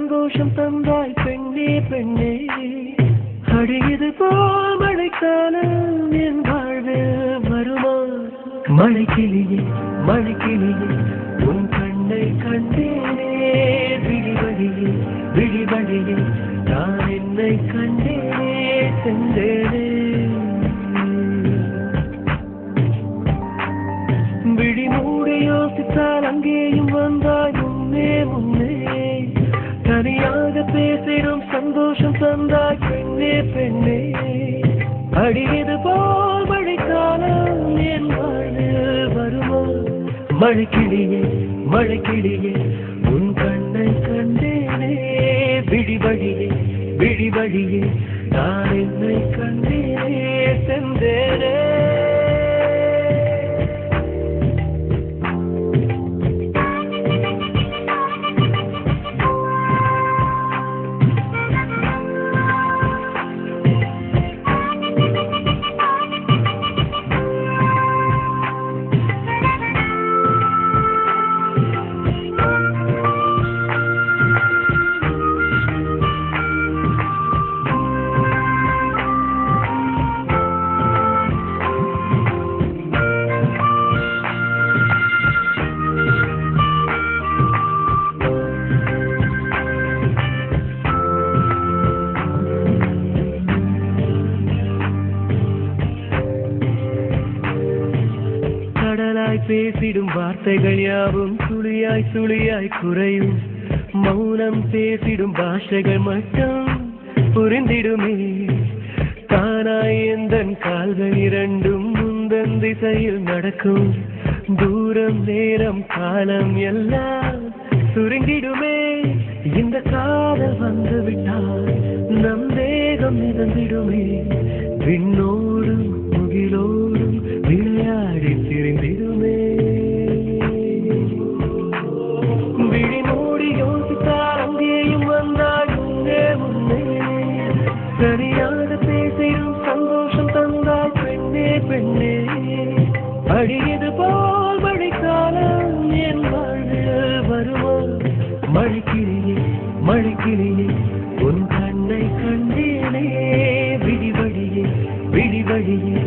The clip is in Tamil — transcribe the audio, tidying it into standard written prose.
சந்தோஷம் தந்தாய் பெண்ணே பெண்ணே. அடியது போல் மழைக்காலம் என் வாழ்வில் வருமா? மழைக்கிளியே மழைக்கிளியே உன் கண்ணை கண்டேனே. விழிவழியே விழிவழியே நான் என்னை கண்டேனே சென்றேனே. விழி மூடி யோசித்தால் அங்கேயும் வந்தாய் முன்னே முன்னே. தனியாக பேசிடும் சந்தோஷம் தந்தாய் பெண்ணே பெண்ணே. அடியது போல் மழைக்காலம் என் வாழ்வில் வருமா? மழைக்கிளியே மழைக்கிளியே உன் கண்ணை கண்டேனே. விழிவழியே விழிவழியே நான் என்னை கண்டேனே சென்றேனே. பேசிடும் வார்த்தைகள் யாவும் சுழியாய் சுழியாய் குறையும். மௌனம் பேசிடும் பாஷைகள் மட்டும் புரிந்திடுமே. தானாய் எந்தன் கால்கள் இரண்டும் முந்தன் திசையில் நடக்கும். தூரம் நேரம் காலம் எல்லாம் சுருங்கிடுமே. இந்த காதல் வந்து விட்டால் நம் தேகம் மிதந்திடுமே. விண்ணோடும் முகிலோடும் விளையாடி திரிந்திடுமே. விழி மூடி யோசித்தால் அங்கேயும் வந்தாய் முன்னே முன்னே. சரியாக பேசிடும் சந்தோஷம் தந்தாய் பெண்ணே பெண்ணே. அடியது போல் மழைக்காலம் என் வாழ்வில் வருமா? மழைக்கிளியே மழைக்கிளியே உன் கண்ணை கண்டேனே. விழிவழியே விழிவழியே